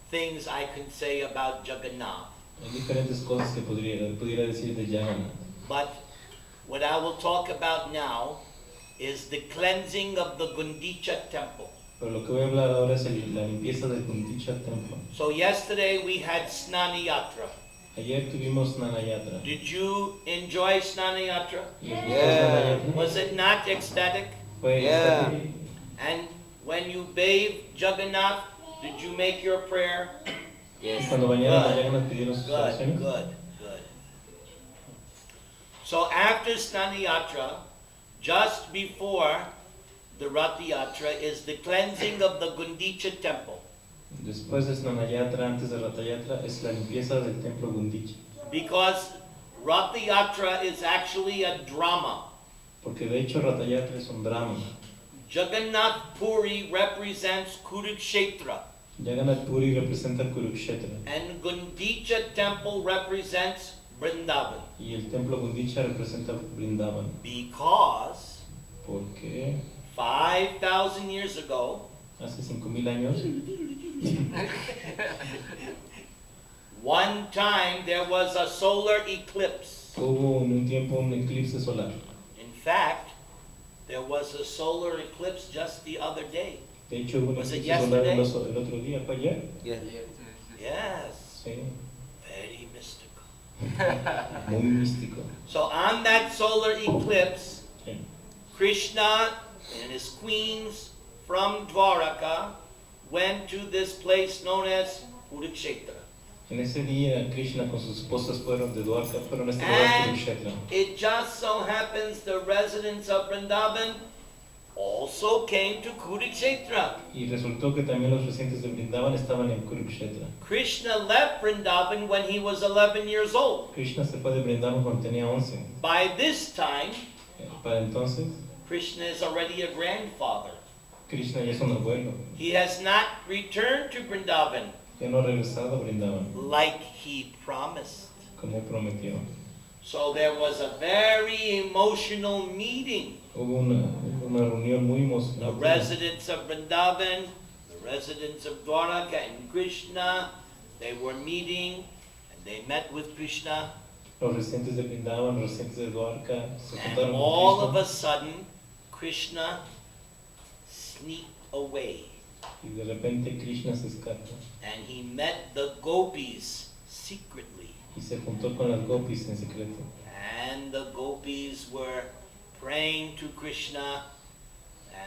things I can say about Jagannath. Hay diferentes cosas que pudiera decir de Jagannath. But what I will talk about now is the cleansing of the Gundicha temple. Pero lo que voy a hablar ahora es la limpieza del Gundicha Templo. So yesterday we had Snana Yatra. Ayer tuvimos Snana Yatra. Did you enjoy Snana Yatra? ¿Les gustó Snana Yatra? Was it not ecstatic? Fue estático. And when you bathed Jagannath, did you make your prayer? Yes. Cuando bañaron a Jagannath pidieron sus oraciones. Good. So after Snana Yatra, just before the Rath Yatra is the cleansing of the Gundicha temple. Después de Snana Yatra, antes de Rath Yatra, es la limpieza del templo Gundicha. Because Rath Yatra is actually a drama. Porque de hecho Rath Yatra es un drama. Jagannath Puri represents Kurukshetra. Jagannath Puri representa Kurukshetra. And Gundicha temple represents Vrindavan. Y el templo Gundicha representa Vrindavan. Because Porque 5,000 years ago, hace 5,000 años, one time there was a solar eclipse. hubo en un tiempo un eclipse solar. In fact, there was a solar eclipse just the other day. De hecho, hubo un Was it eclipse solar yesterday? el otro día, ¿fue ayer? Yes. Sí, Very mystical. muy místico. So on that solar eclipse, Sí. Krishna and his queens from Dwaraka went to this place known as Kurukshetra. En ese día, Krishna con sus esposas fueron de Dwarka, fueron a este lugar Kurukshetra. It just so happens the residents of Vrindavan also came to Kurukshetra. Y resultó que también los residentes de Vrindavan estaban en Kurukshetra. Krishna left Vrindavan when he was 11 years old. Krishna se fue de Vrindavan cuando tenía 11. By this time, Para entonces, Krishna is already a grandfather. Krishna ya es un abuelo. He has not returned to Vrindavan Ya no ha regresado a Vrindavan, like he promised. como prometió. So there was a very emotional meeting. Hubo una reunión muy The emocionante. residents of Vrindavan, the residents of Dwaraka and Krishna, they were meeting and they met with Krishna. Los residentes de Vrindavan, los residentes de Dwarka se And juntaron all con of a Krishna sudden, Krishna sneaked away y de repente Krishna se escapa and he met the gopis secretly. y se juntó con las gopis en secreto. And the gopis were praying to Krishna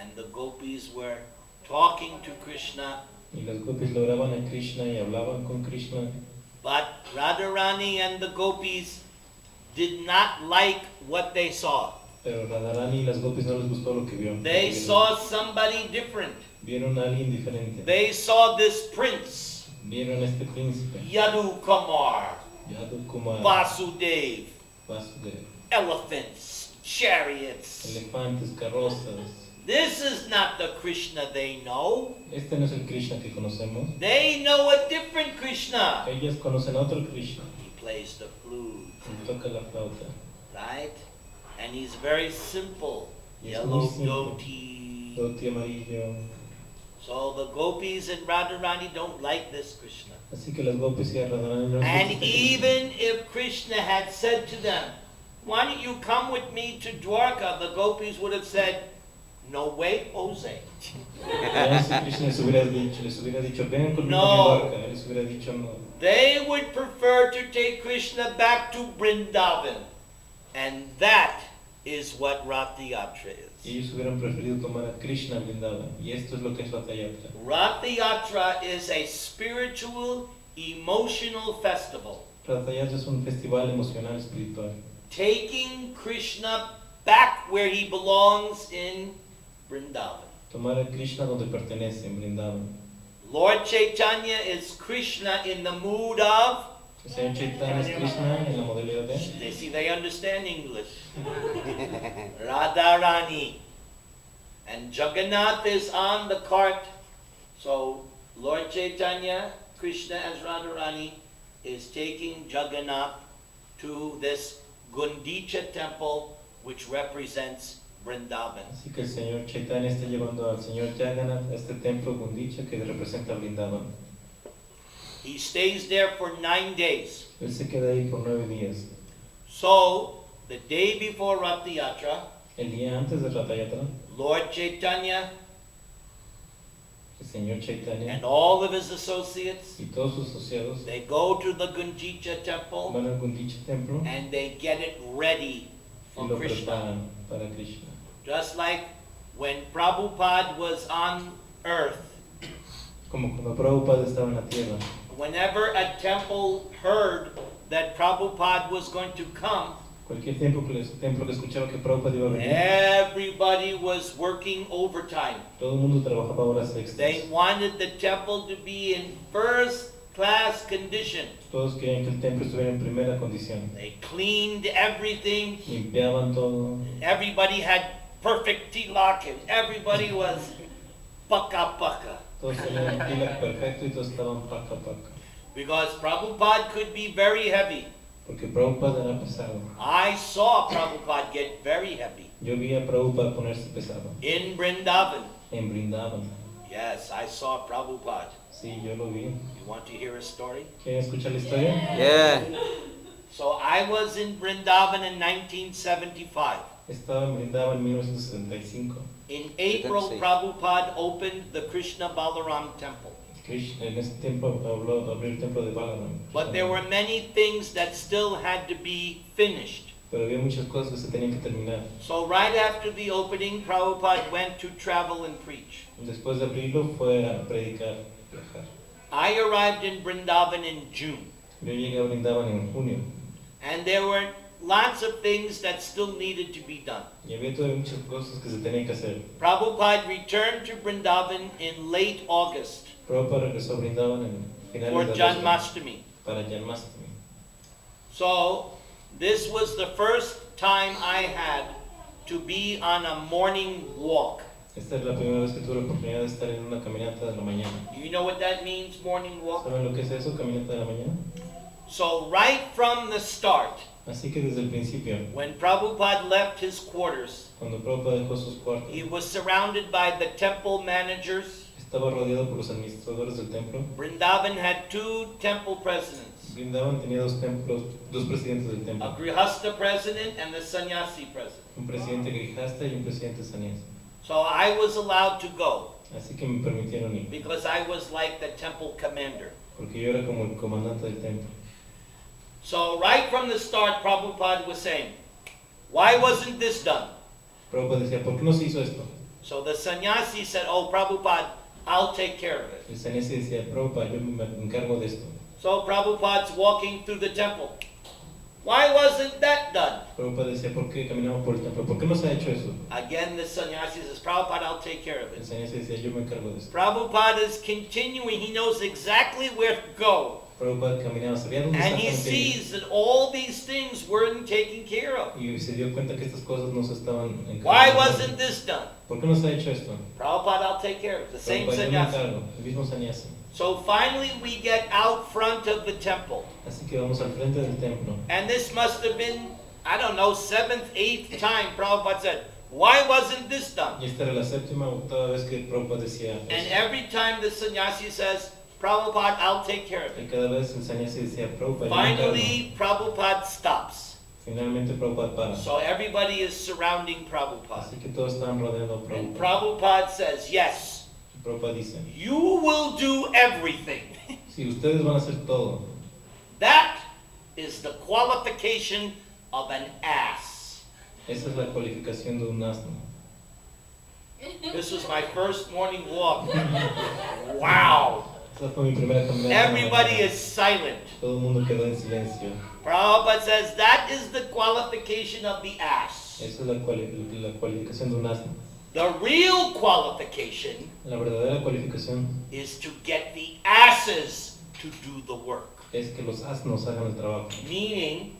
and the gopis were talking to Krishna. Y las gopis lo oraban a Krishna y hablaban con Krishna. But Radharani and the gopis did not like what they saw. Pero Radharani y las gopis no les gustó lo que vieron. They saw somebody different. Vieron a alguien diferente. They saw this prince, Vieron a este príncipe, Yadu Kumar, Yadu Kumar, Vasudev, Vasudev, elephants, chariots. elefantes, carrozas. This is not the Krishna they know. Este no es el Krishna que conocemos. They know a different Krishna. Ellos conocen a otro Krishna. He plays the flute, Y toca la flauta. right? And he's very simple. Y es Yellow muy simple. dhoti. Dhoti amarillo. So the gopis and Radharani don't like this Krishna. Así que las gopis y a Radharani no les And gusta este Krishna. even if Krishna had said to them, why don't you come with me to Dwarka? The gopis would have said, no way, Jose. Aún si Krishna les hubiera dicho, vengan conmigo No. a Dwarka, les hubiera dicho no. They would prefer to take Krishna back to Vrindavan. And that is what Rath Yatra is. Ellos hubieran preferido tomar a Krishna a Vrindavan. Y esto es lo que es Rath Yatra. Rath Yatra is a spiritual, emotional festival. Rath Yatra es un festival emocional espiritual. Taking Krishna back where he belongs in Vrindavan. Tomar a Krishna donde pertenece, en Vrindavan. Lord Chaitanya is Krishna in the mood of, El Señor Chaitanya es Krishna en la modalidad de they see they understand English, Radharani. And Jagannath is on the cart. So Lord Chaitanya, Krishna as Radharani, is taking Jagannath to this Gundicha temple, which represents Vrindavan. Así que el Señor Chaitanya está llevando al Señor Jagannath a este templo Gundicha que representa Vrindavan. He stays there for 9 days. Él se queda ahí por 9 días. So, the day before Rath Yatra, El día antes de Ratha Yatra, Lord Chaitanya el Señor Chaitanya and all of his associates, y todos sus asociados they go to the Gundicha Temple van al Gundicha Templo and they get it ready y for lo Krishna. preparan para Krishna. Just like when Prabhupada was on earth, Como cuando Prabhupada estaba en la tierra, whenever a temple heard that Prabhupada was going to come, cualquier templo que escuchaba que Prabhupada iba a venir, everybody was working overtime. todo el mundo trabajaba horas extras. They wanted the temple to be in first class condition. Todos querían que el templo estuviera en primera condición. They cleaned everything. Limpiaban todo. Everybody had perfect tilak and everybody was paka paka. Todos tenían el tilak perfecto y todos estaban paca paca. Because Prabhupada could be very heavy. Porque Prabhupada era pesado. I saw Prabhupada get very heavy. Yo vi a Prabhupada ponerse pesado. In Vrindavan. En Brindavan. Yes, I saw Prabhupada. Sí, yo lo vi. You want to hear a story? ¿Quieren escuchar la historia? Yeah. So I was in Vrindavan in 1975. Estaba en Brindavan en 1975. In April, Prabhupada opened the Krishna Balaram Temple. Krishna, en ese tiempo abrió el templo de Balaram. But there were many things that still had to be finished. Pero había muchas cosas que se tenían que terminar. So right after the opening, Prabhupada went to travel and preach. Después de abrirlo fue a predicar, viajar. I arrived in Vrindavan in June. Yo llegué a Brindavan en junio. And there were lots of things that still needed to be done. Y había todavía muchas cosas que se tenían que hacer. Prabhupada returned to Vrindavan in late August Prabhupada regresó a Brindavan en finales for de agosto Janmashtami. para Janmashtami. So this was the first time I had to be on a morning walk. Esta es la primera vez que tuve la oportunidad de estar en una caminata de la mañana. Do you know what that means, morning walk? ¿Saben lo que es eso, caminata de la mañana? So right from the start, Así que desde el principio, when Prabhupada left his quarters, cuando Prabhupada dejó sus cuartos, he was surrounded by the temple managers. estaba rodeado por los administradores del templo. Vrindavan had 2 temple presidents, Brindavan tenía dos presidentes del a templo, Grihastha president and the sannyasi president. un presidente grihasta y un presidente sannyasi. So I was allowed to go Así que me permitieron ir, because I was like the temple commander. porque yo era como el comandante del templo. So right from the start, Prabhupada was saying, why wasn't this done? Prabhupada decía, ¿por qué no se hizo esto? So the sannyasi said, oh, Prabhupada, I'll take care of it. El sannyasi decía, Prabhupada, yo me encargo de esto. So Prabhupada's walking through the temple. Why wasn't that done? Prabhupada decía, ¿por qué caminamos por el templo? ¿Por qué no se ha hecho eso? Again, the sannyasi says, Prabhupada, I'll take care of El it. sannyasi decía, yo me encargo de esto. Prabhupada is continuing. He knows exactly where to go. Prabhupada caminaba, sabía dónde And he exactamente ir. sees that all these things weren't taken care of. Y se dio cuenta que estas cosas no se estaban encargando. Why wasn't this done? ¿Por qué no se ha hecho esto? Prabhupada, I'll take care of it. The same Prabhupada, yo me sannyasi. encargo, el mismo sannyasi. So finally we get out front of the temple. Así que vamos al frente del templo. And this must have been, I don't know, 7th, 8th time Prabhupada said, why wasn't this done? Y esta era la séptima o octava vez que Prabhupada decía And eso. every time the sannyasi says, Prabhupada, I'll take care of Y it. cada vez el sannyasi decía, Prabhupada, yo me encargo. Finally, Prabhupada stops. Finalmente Prabhupada para. So everybody is surrounding Prabhupada. Así que todos estaban rodeando a And Prabhupada. Prabhupada says, yes, Y Prabhupada dice, you will do everything. si ustedes van a hacer todo, That is the qualification of an ass. esa es la cualificación de un asno. This was my first morning walk. Wow. Esa fue mi primera caminata. Everybody is silent. Todo el mundo quedó en silencio. Prabhupada says that is the qualification of the ass. Esa es la cualificación de un asno. The real qualification La verdadera cualificación is to get the asses to do the work. es que los asnos hagan el trabajo. Meaning,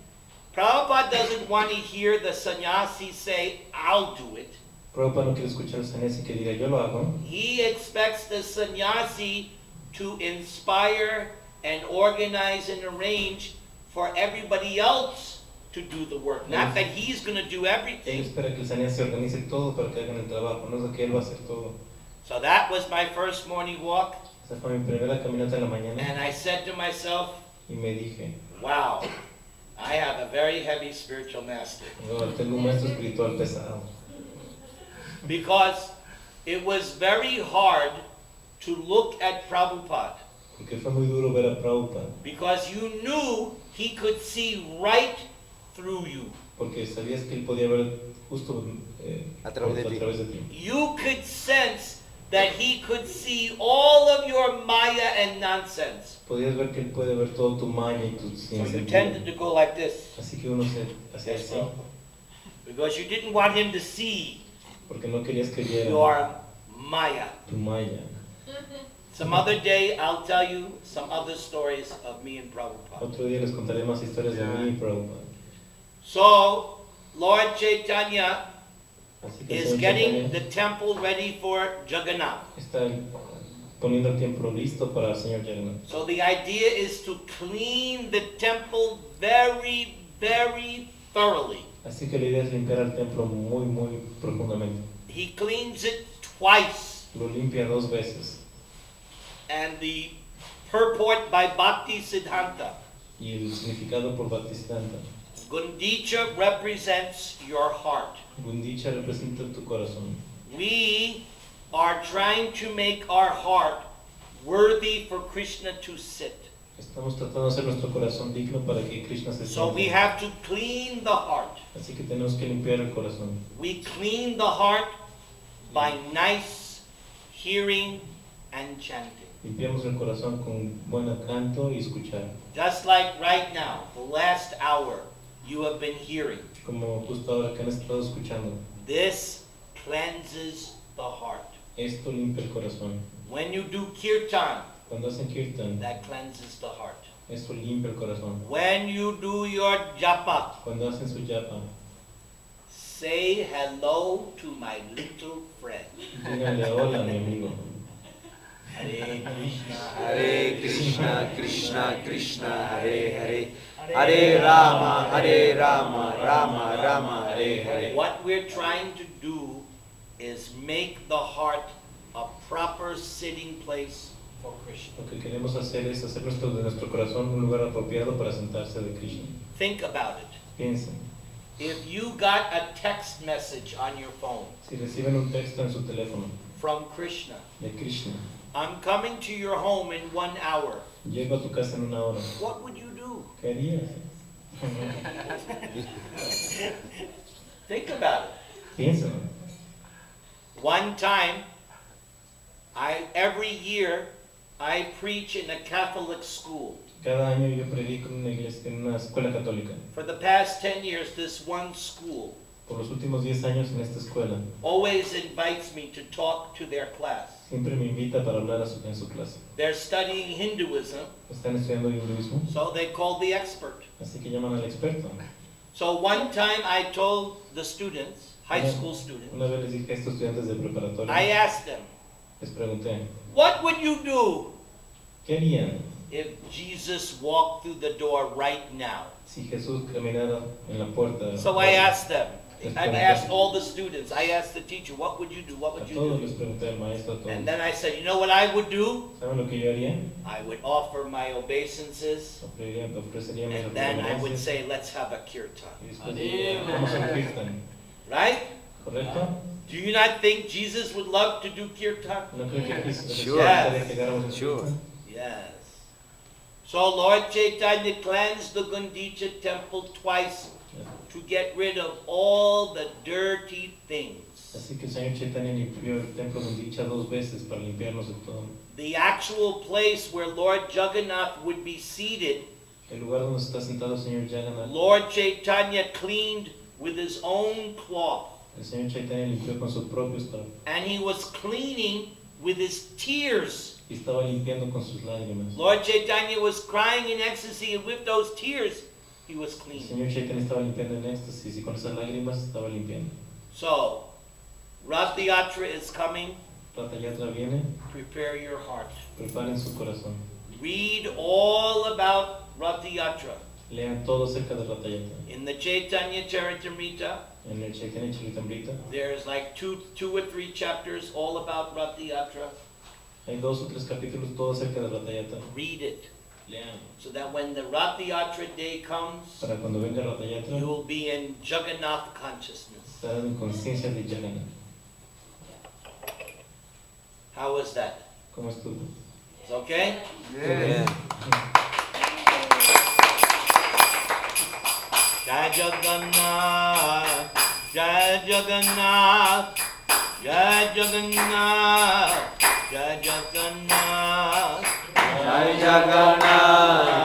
Prabhupada doesn't want to hear the sannyasi say, I'll do it. Prabhupada no quiere escuchar al sannyasi que diga, yo lo hago. He expects the sannyasi to inspire and organize and arrange for everybody else to do the work. Not that he's going to do Él everything. espera que el sannyasi organice todo para que hagan el trabajo, no es de que él va a hacer todo. So that was my first morning walk. Esta fue mi primera caminata en la mañana And I said to myself, y me dije, wow, I have a very heavy spiritual master. no, tengo un maestro espiritual pesado. Because it was very hard to look at Prabhupada. Porque fue muy duro ver a Prabhupada. Because you knew he could see right through you. Porque sabías que él podía ver justo A través de ti. a través de ti. You could sense that he could see all of your maya and nonsense. Podías ver que él puede ver todo tu maya y tu So you ciencia. tended to go like this. Así que uno se hacía Yes, así. bro. Because you didn't want him to see Porque no querías que viera your maya. tu maya. Some other day I'll tell you some other stories of me and Prabhupada. Otro día les contaré más historias de mí y Prabhupada. So, Lord Chaitanya Así que el is Señor getting Chaitanya the temple ready for Jagannath. está poniendo el templo listo para el Señor Jagannath. So the idea is to clean the temple very, very thoroughly. Así que la idea es limpiar el templo muy, muy profundamente. He cleans it twice. Lo limpia 2 veces. And the purport by Bhakti Siddhanta, Y el significado por Bhaktisiddhanta. Gundicha represents your heart. Gundicha representa tu corazón. We are trying to make our heart worthy for Krishna to sit. Estamos tratando de hacer nuestro corazón digno para que Krishna se So we sienta. have to clean the heart. Así que tenemos que limpiar el corazón. We clean the heart by nice hearing and chanting. Limpiamos el corazón con buen canto y escuchar. Just like right now, the last hour you have been hearing. Como justo ahora que han estado escuchando. This cleanses the heart. Esto limpia el corazón. When you do kirtan, Cuando hacen kirtan, that cleanses the heart. esto limpia el corazón. When you do your japa, Cuando hacen su japa, say hello to my little friend. díganle hola a mi amigo. Hare Krishna, Hare Krishna, Krishna Krishna, Hare Hare. Hare Rama, Rama Rama, Hare Hare. What we're trying to do is make the heart a proper sitting place for Krishna. Lo que queremos hacer es hacer de nuestro corazón un lugar apropiado para sentarse de Krishna. Think about it. Piensen, If you got a text message on your phone si reciben un texto en su teléfono from Krishna, de Krishna, I'm coming to your home in 1 hour, llego a tu casa en 1 hora, what would you do? ¿qué harías? Think about it. Piénsalo. One time, every year, I preach in a Catholic school. Cada año yo predico en una iglesia, en una escuela católica. For the past 10 years, this one school Por los últimos 10 años en esta escuela, always invites me to talk to their class. siempre me invita para hablar en su clase. They're studying Hinduism, Están estudiando hinduismo, so they call the expert. así que llaman al experto. So one time I told the students, high school students, Una vez les dije a estos estudiantes de preparatoria, I asked them, les pregunté, what would you do ¿qué harían if Jesus walked through the door right now? si Jesús caminara en la puerta? So I asked them, I asked all the students, I asked the teacher, what would you do? What A would you todos les do? pregunté al maestro, a todos. And then I said, you know what I would do? ¿Saben lo que yo haría? I would offer my obeisances, Ofrecería mis and then I would reverencias say, let's have a kirtan. y después diría, vamos a un kirtan, Right? ¿correcto? Do you not think Jesus would love to do kirtan? ¿No creo que Jesús Sure. gustaría que hagamos un Sure. kirtan? Yes. So Lord Chaitanya cleansed the Gundicha temple twice to get rid of all the dirty things. Así que el Señor Chaitanya limpió el templo Gundicha 2 veces para limpiarnos de todo. The actual place where Lord Jagannath would be seated, El lugar donde está sentado el Señor Jagannath, Lord Chaitanya cleaned with his own cloth. el Señor Chaitanya limpió con sus propios trapos And he was cleaning with his tears. y estaba limpiando con sus lágrimas. Lord Chaitanya was crying in ecstasy, and with those tears, he was El cleaning. Señor Chaitanya estaba limpiando en éxtasis y con esas lágrimas estaba limpiando. So, Rath Yatra is coming. Rata Yatra viene, Prepare your heart. preparen su corazón. Read all about Rath Yatra. Lean todo acerca de Rata Yatra. In the Chaitanya Charitamrita, En el Chaitanya Charitamrita there's like two or three chapters all about Rath Yatra. Hay 2 o 3 capítulos todo acerca de Ratha Yatra. Read it. Lean. So that when the Rath Yatra day comes, Para cuando venga Ratha Yatra, you will be in Jagannath consciousness. estar en conciencia de Jagannath. How was that? ¿Cómo estuvo? It's okay? Yeah. Jai Jagannath, Jai Jagannath, Jai Jagannath, Jai Jagannath. Jai Jagannath,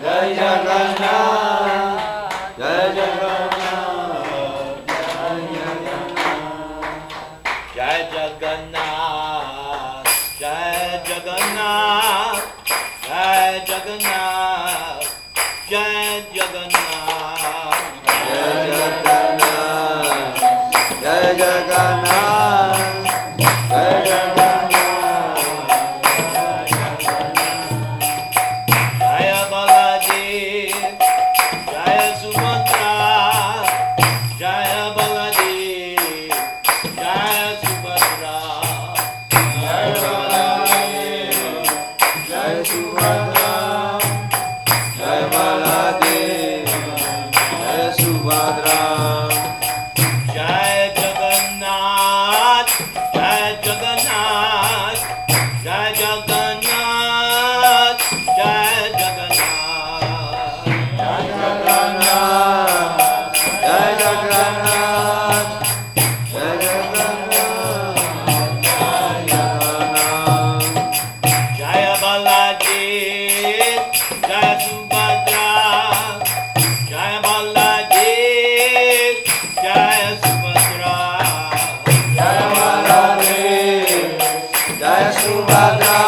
Jai Jagannath, Jai Jagannath, Jai Jagannath. Jai Jagannath, Jai Jagannath, Jai Jagannath, Jai Jagannath, Jai Jagannath, Jai Jagannath, Jai Jagannath. Jaya Balaji, Jaya Subhadra, Jaya Balaji, Jaya Subhadra, Jaya Balaji, Jai Subhadra, Jai Baladev, Jai Subhadra. Jai Jagannath, Jai Jagannath, Jai Jagannath, Jai Jagannath. Jai Jagannath, Jai Jagannath, Jai Jagannath, Jai Jagannath. Jaya Balaji, Jaya Subhadra, Jaya Balaji, Jaya Subhadra. Jai Baladev, Jai Subhadra,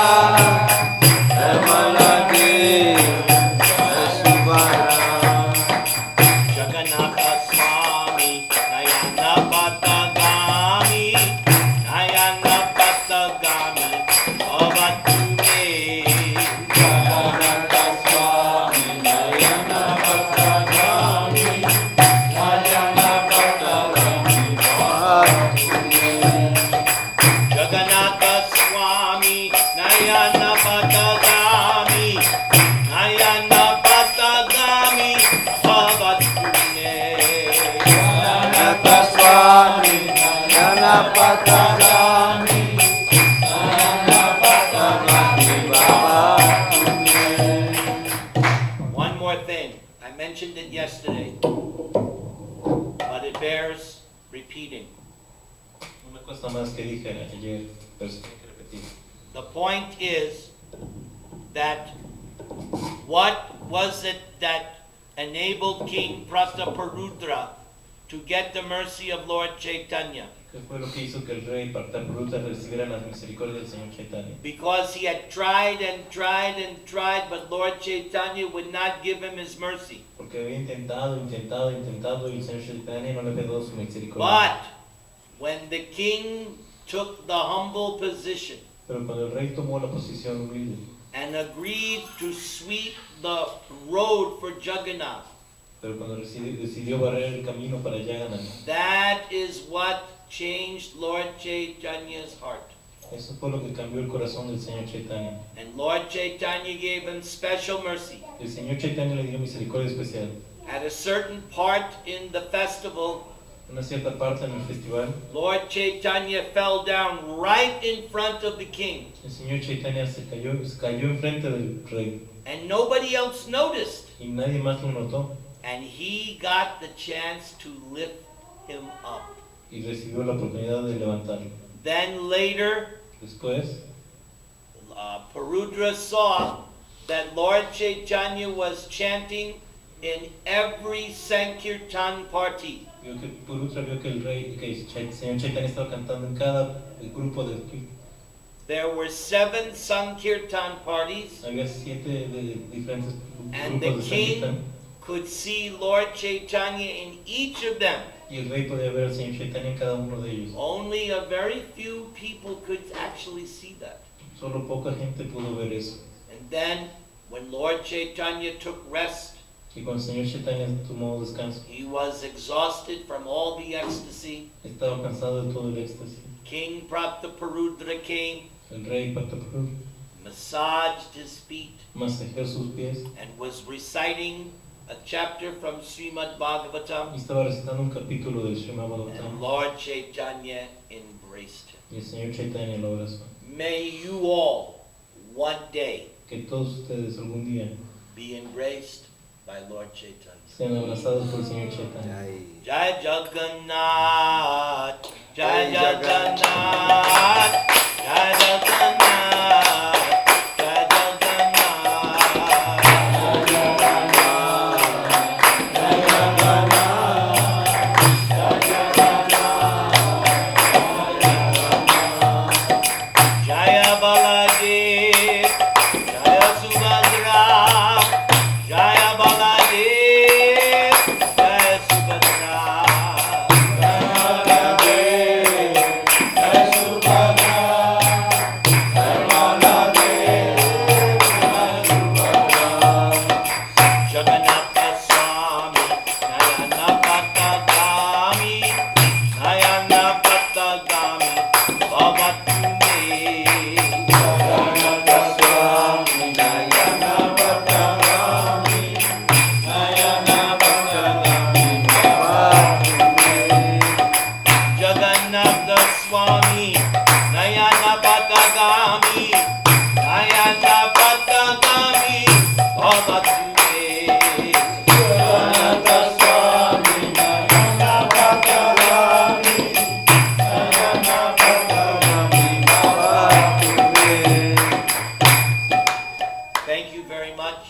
Jai Baladev, Jai Subhadra. Jagannatha Swami, Nayana Patagami, Nayana Patagami, Avatu me. Jagannatha Swami, Nayana Patagami, Nayana Patagami, Jagannatha Swami, Nayana Patagami, Nayana Patagami, Avatu me. Jagannatha Swami, Nayana Patagami, Nayana Patagami, Baba. One more thing. I mentioned it yesterday, but it bears repeating. Una cosa más que dije ayer, pero sí hay que repetir. The point is that what was it that enabled King Prataparudra to get the mercy of Lord Chaitanya? ¿Qué fue lo que hizo que el rey Prataparudra recibiera las misericordias del Señor Chaitanya? Because he had tried and tried and tried, but Lord Chaitanya would not give him his mercy. Porque había intentado y el Señor Chaitanya no le dio su misericordia. But when the king took the humble position Pero cuando el rey tomó la posición humilde and agreed to sweep the road for Jagannath, pero cuando decidió barrer el camino para Jagannath, that is what changed Lord Chaitanya's heart. eso fue lo que cambió el corazón del Señor Chaitanya. And Lord Chaitanya gave him special mercy. El Señor Chaitanya le dio misericordia especial. At a certain part in the festival, Una cierta parte en el festival, Lord Chaitanya fell down right in front of the king. el Señor Chaitanya se cayó enfrente del rey And nobody else noticed. y nadie más lo notó And he got the chance to lift him up. y recibió la oportunidad de levantarlo. Then later, Después, Parudra saw that Lord Chaitanya was chanting in every Sankirtan party. vio que Purusra vio que el Señor Chaitanya estaba cantando en cada grupo de There were 7 Sankirtan parties, había 7 de diferentes and the grupos de king Sankirtan could see Lord Chaitanya in each of them. y el rey podía ver al Señor Chaitanya en cada uno de ellos. Only a very few people could actually see that. Solo poca gente pudo ver eso. And then, when Lord Chaitanya took rest, Y cuando el Señor Chaitanya tomó descanso, he was exhausted from all the ecstasy. estaba cansado de todo el éxtasis. King Prataparudra came El rey Prabhu massaged his feet, masajeó sus pies and was reciting a chapter from Srimad Bhagavatam, y estaba recitando un capítulo del Srimad and Bhagavatam. Lord Chaitanya embraced him. Y el Señor Chaitanya lo abrazó. May you all one day Que todos ustedes algún día be embraced by Lord Chaitanya. sean abrazados por el Señor Chaitanya. Jai Jagannath, Jai Jagannath, Jai Jagannath, Jai Jagannath. Jaya Baladev, Jaya Subhadra, Jaya Baladev, Jaya Subhadra. Jagannatha Swami, Nayana Patagami, Nayana Patagami, Bhavatu me. Jagannatha Swami, Nayana Patagami, Nayana Patagami, Bhavatu me. Thank you very much.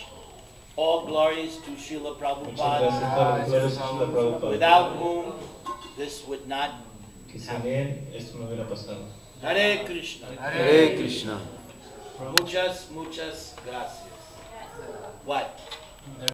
All glories to Srila Muchas Prabhupada, gracias a todos los glorias a Srila Prabhupada. without whom this would not Que sin happen. él esto no hubiera pasado. Hare Krishna. Hare Krishna. Muchas, muchas gracias. What?